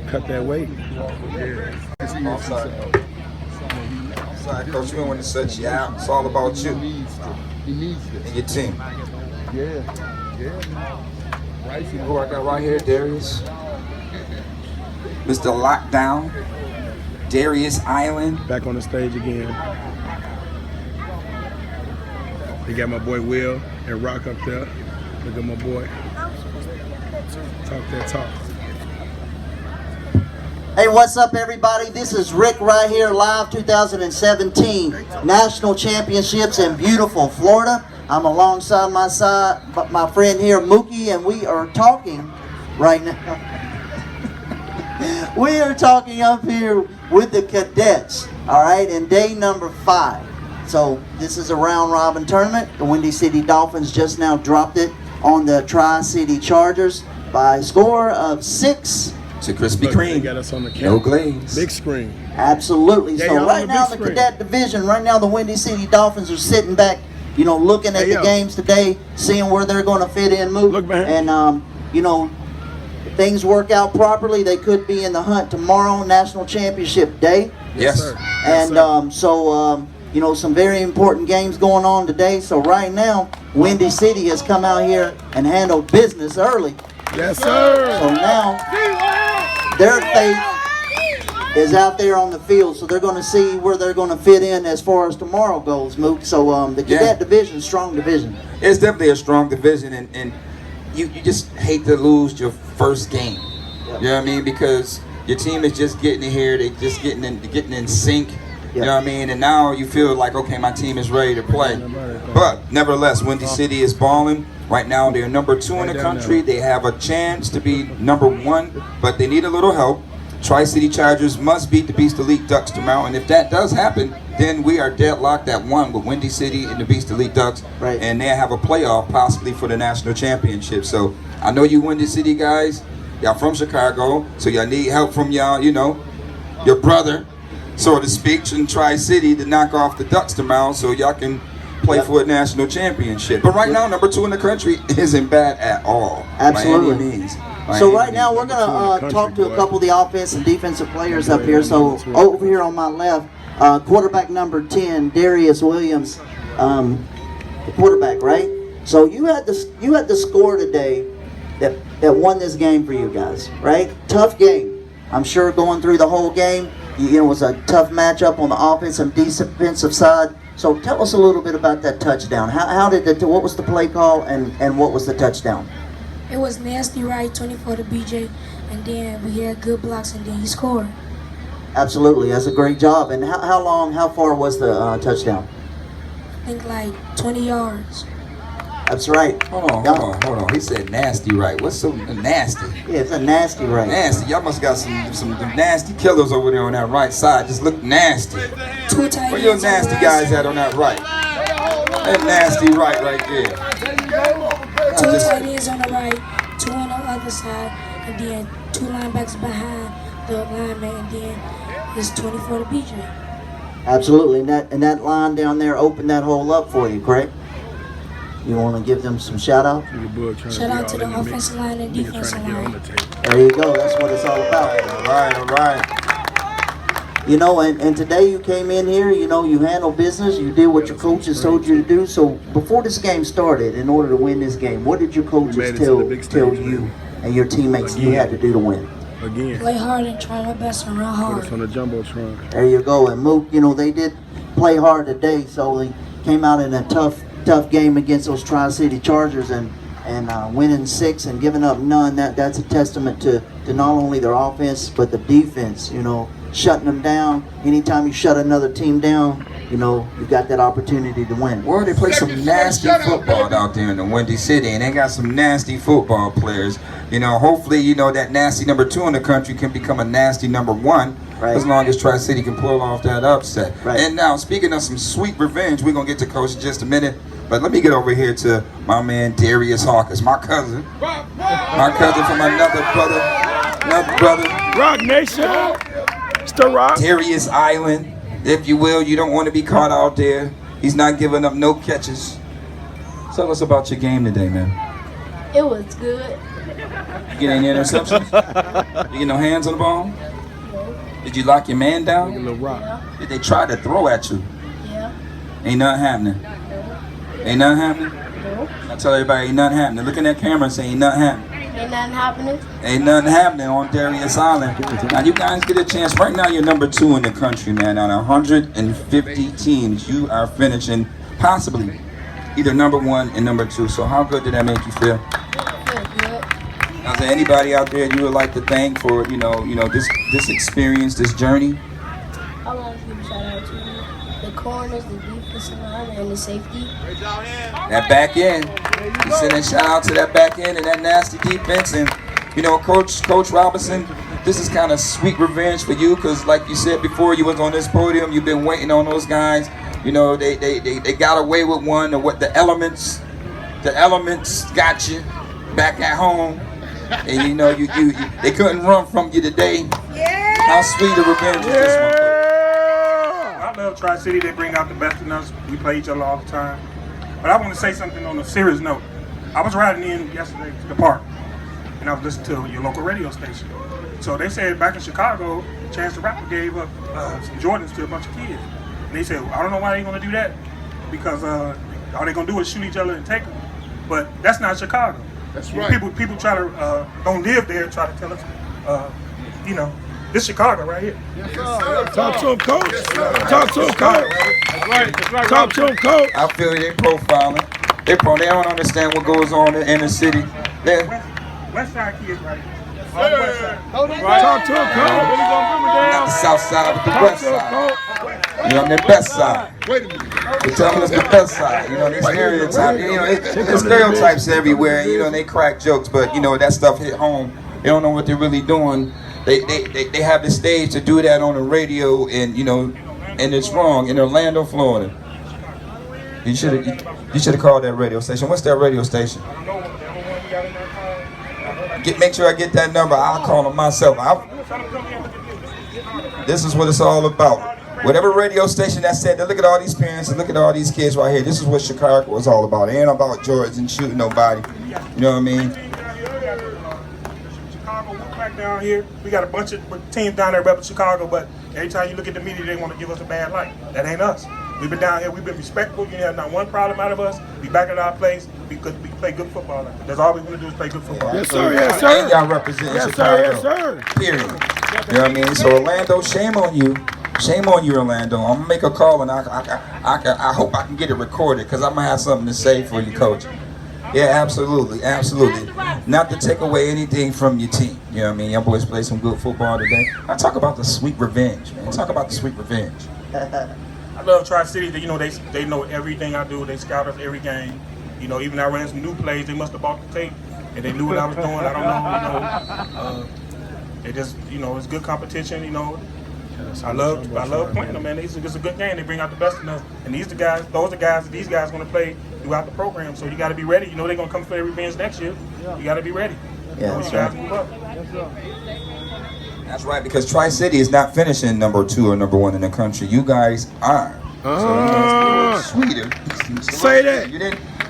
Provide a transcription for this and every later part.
cut that weight. Yeah. Offside, Coach. We don't want to set you out. It's all about you. He needs this. And your team. Yeah. Right. Who I got right here, Darius. Mr. Lockdown. Darius Island. Back on the stage again. They got my boy Will and Rock up there. Look at my boy. Talk that talk. Hey, what's up, everybody? This is Rick right here, live 2017 National Championships in beautiful Florida. I'm alongside my friend here, Mookie, and we are talking right now. We are talking up here with the cadets, all right, in day number 5. So this is a round-robin tournament. The Windy City Dolphins just now dropped it on the Tri-City Chargers by a score of 6. To Krispy Kreme. Got us on the no glaze. Big screen. Absolutely. Yeah, so right now, the cadet division, right now the Windy City Dolphins are sitting back, you know, looking at the games today, seeing where they're going to fit in, move. Look behind. And, you know, if things work out properly, they could be in the hunt tomorrow, National Championship Day. Yes. Sir. And you know, some very important games going on today. So right now, Windy City has come out here and handled business early. Yes, sir. So now, their faith is out there on the field. So they're going to see where they're going to fit in as far as tomorrow goes, Mook. So the cadet division, strong division. It's definitely a strong division, and you just hate to lose your first game. You know what I mean? Because your team is just getting in here, they just getting in sync. You know what I mean? And now you feel like, okay, my team is ready to play. But nevertheless, Windy City is balling. Right now, they're number 2 in the country. They have a chance to be number 1, but they need a little help. Tri-City Chargers must beat the Beast Elite Ducks tomorrow. And if that does happen, then we are deadlocked at 1 with Windy City and the Beast Elite Ducks. Right. And they have a playoff possibly for the national championship. So I know you Windy City guys, y'all from Chicago, so y'all need help from y'all, you know, your brother, so to speak, in Tri-City to knock off the Ducks tomorrow so y'all can play for a national championship. But right now, number 2 in the country isn't bad at all. Absolutely. By any means. So right now, we're going to talk to a couple of the offensive and defensive players up here. So over here on my left, quarterback number 10, Darius Williams, the quarterback, right? So you had the score today that won this game for you guys, right? Tough game. I'm sure going through the whole game, you know, it was a tough matchup on the offensive and defensive side. So tell us a little bit about that touchdown. What was the play call and what was the touchdown? It was nasty right, 24 to BJ, and then we had good blocks, and then he scored. Absolutely, that's a great job. And how far was the touchdown? I think like 20 yards. That's right. Hold on. He said nasty right. What's so nasty? Yeah, it's a nasty right. Nasty. Y'all must got some nasty killers over there on that right side. Just look nasty. Two tight ends. Where your nasty guys at on that right? That nasty right there. Two tight ends on the right, 2 on the other side, and then 2 linebackers behind the lineman, and then it's 24 to BJ. Absolutely, and that line down there opened that hole up for you, correct? You want to give them some shout out? Shout out to the offensive line and defensive line. There you go. That's what it's all about. All right. You know, and today you came in here, you know, you handled business, you did what your coaches told you to do. So before this game started, in order to win this game, what did your coaches tell you and your teammates you had to do to win? Again. Play hard and try our best and run hard. On the jumbotron. There you go. And Mook, you know, they did play hard today, so they came out in a tough game against those Tri-City Chargers and winning 6 and giving up none. That's a testament to not only their offense but the defense, you know, shutting them down. Anytime you shut another team down, you know, you got that opportunity to win. Well, they play some nasty football out there in the Windy City, and they got some nasty football players. You know, hopefully, you know, that nasty number 2 in the country can become a nasty number 1. Right. As long as Tri-City can pull off that upset. Right. And now, speaking of some sweet revenge, we're going to get to Coach in just a minute. But let me get over here to my man Darius Hawkins, my cousin. My cousin from another brother. Rock Nation. Still rock. Darius Island, if you will. You don't want to be caught out there. He's not giving up no catches. Tell us about your game today, man. It was good. You get any interceptions? You get no hands on the ball? Did you lock your man down? A little rock. Yeah. Did they try to throw at you? Yeah. Ain't nothing happening. Ain't nothing happening? No. I tell everybody, ain't nothing happening. Look in that camera and say, ain't nothing happening. Ain't nothing happening. Ain't nothing happening on Darius Island. Now you guys get a chance. Right now you're number 2 in the country, man. On 150 teams, you are finishing possibly either number 1 and number 2. So how good did that make you feel? Feel good. Now, is there anybody out there you would like to thank for this experience, this journey? I want to give a shout out to the corners, the defensive line, and the safety. That back end. You send a shout out to that back end and that nasty defense. And Coach Robinson, this is kind of sweet revenge for you, because like you said before, you was on this podium. You've been waiting on those guys. You know, they got away with one. Or what the elements got you back at home, and you know they couldn't run from you today. How sweet a revenge is this one? I love Tri-City. They bring out the best in us. We play each other all the time. But I want to say something on a serious note. I was riding in yesterday to the park, and I was listening to your local radio station. So they said back in Chicago, Chance the Rapper gave up some Jordans to a bunch of kids. And they said, I don't know why they're going to do that, because all they're going to do is shoot each other and take them. But that's not Chicago. That's right. People try to don't live there and try to tell us, this Chicago right here. Yes, sir. Talk to him, coach. Talk to him, coach. That's right. That's right. Talk to him, coach. I feel they profiling. They don't understand what goes on in the city. West Side kids right here. West Side. Talk to him, coach. Not the south side, but the west side. You know, the best side. Wait a minute. They tell me it's the best side. You know, they stereotypes. You know, there's stereotypes everywhere. You know, they crack jokes, but you know that stuff hit home. They don't know what they're really doing. They have the stage to do that on the radio, and you know, and it's wrong in Orlando, Florida. You should have called that radio station. What's that radio station? Make sure I get that number. I'll call them myself. This is what it's all about. Whatever radio station that said, look at all these parents and look at all these kids right here. This is what Chicago was all about. It ain't about George and shooting nobody. You know what I mean? Chicago, we're back down here. We got a bunch of teams down there representing Chicago, but every time you look at the media, they want to give us a bad light. That ain't us. We've been down here. We've been respectful. You have not one problem out of us. We back at our place. We play good football. That's all we want to do is play good football. Yes, sir. Yes, sir. And y'all represent Yes, Chicago. sir. Yes, sir. Period. You know what I mean? So Orlando, shame on you. Shame on you, Orlando. I'm gonna make a call, and I hope I can get it recorded, because I'm gonna have something to say for you, Coach. Yeah, absolutely, absolutely. Not to take away anything from your team. You know what I mean? Your boys play some good football today. I talk about the sweet revenge, man. Talk about the sweet revenge. I love Tri-City. You know, they know everything I do. They scout us every game. You know, even I ran some new plays. They must have bought the tape, and they knew what I was doing. I don't know. You know, they just, you know, it's good competition. You know, I love playing them, man. It's a good game. They bring out the best in us, and those are the guys that these guys going to play throughout the program. So you got to be ready. You know, they're going to come for their revenge next year. You got to be ready. Yeah, you guys move up. That's right, because Tri-City is not finishing number 2 or number 1 in the country. You guys are. So sweeter. Say that.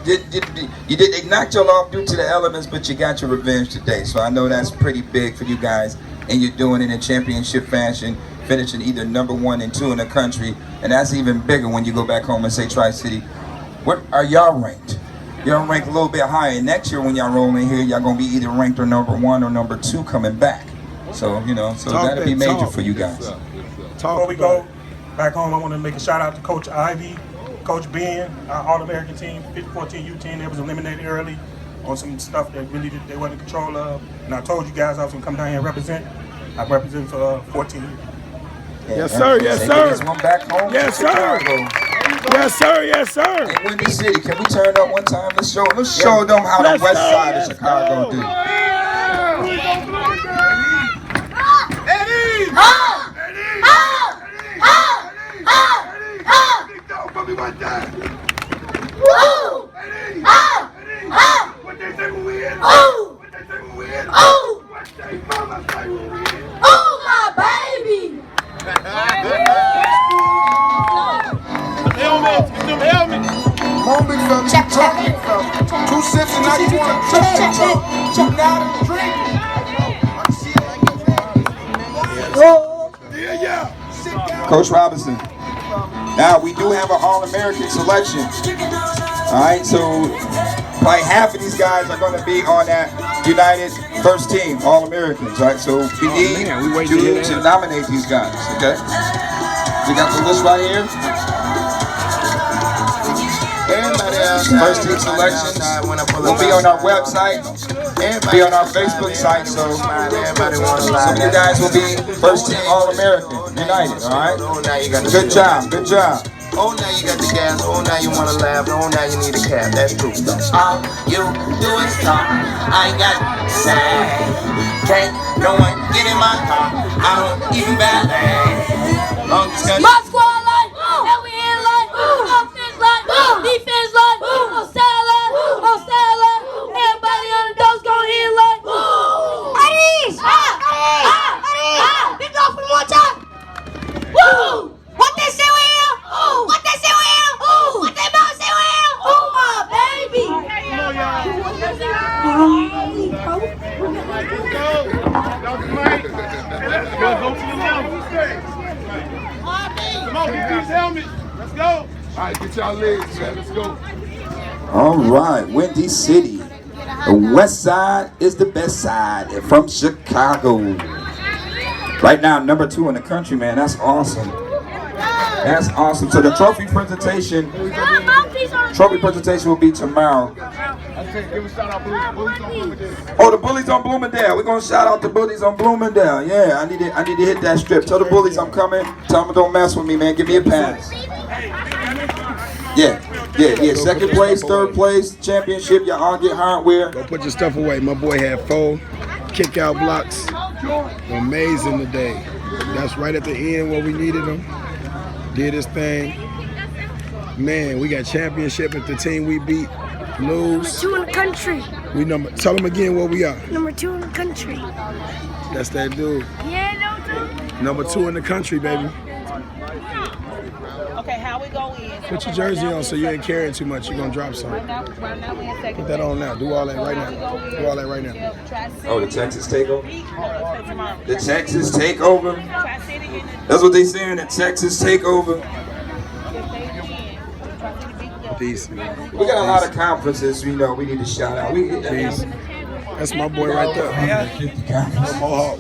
They knocked y'all off due to the elements, but you got your revenge today. So I know that's pretty big for you guys, and you're doing it in championship fashion, finishing either number 1 and 2 in the country, and that's even bigger when you go back home and say Tri-City. What are y'all ranked? Y'all ranked a little bit higher. Next year when y'all roll in here, y'all gonna be either ranked or number 1 or number 2 coming back. So you know, that'll be major for you guys. Before we go back home, I want to make a shout out to Coach Ivy, Coach Ben, our All-American team, 14 U team. They was eliminated early on some stuff that really they wasn't in control of. And I told you guys I was gonna come down here and represent. I represent for 14 years. Yes, sir. Yes, sir. One back home. Yes, sir. Yes, sir. Yes, sir. Hey, Windy City, can we turn up one time? Let's show them how the west side of Chicago do. What they say when we in? What they say when we in? What they mama say when we in? Oh, my baby! Helmet, get them helmets. Moment from 2 sips now you want to check. now drinking. Yeah. Coach Robinson. Now we do have an All-American selection. All right, so probably half of these guys are going to be on that United first team, All-Americans. Right, so we need to nominate these guys. Okay, we got the list right here. First team selections will be on our website, be on our Facebook site, so some of you guys will be first team All-American, United, all right? Good job, good job. Oh, now you got the gas. Oh, now you want to laugh. Oh, now you need a cab. That's true. All you do is talk. I ain't got to say. Can't no one get in my car. I don't even ballet. Long discussion. My squad like, and we in like, offense like, defense like, on salad, everybody on the doors going in like, Aris! Big off one more time! Woo! What they say we here? What they say we here? What they about to say we here? Oh my baby! Let's go. All right, get y'all legs, man. Let's go. All right, Windy City. The west side is the best side from Chicago. Right now, number 2 in the country, man. That's awesome. That's awesome. So the trophy presentation will be tomorrow. Oh, the Bullies on Bloomingdale. We're gonna shout out the Bullies on Bloomingdale. Yeah, I need to hit that strip. Tell the Bullies I'm coming. Tell them don't mess with me, man. Give me a pass. Yeah. Second place, third place, championship. Y'all all get hardware. Go put your stuff away. My boy had 4 kick-out blocks. Amazing today. That's right at the end where we needed him. Did his thing. Man, we got championship at the team we beat. Lose. Number 2 in the country. Tell them again where we are. Number 2 in the country. That's that dude. Yeah, Number 2 in the country, baby. Okay, how we go in? Put your jersey on so you ain't carrying too much. You're going to drop something. Right now we in second. Put that on now. Do all that right now. Do all that right now. Oh, the Texas takeover? The Texas takeover? That's what they saying, the Texas takeover. Peace. We got a lot of conferences, we need to shout out. Peace. That's my boy right there. Mohawk.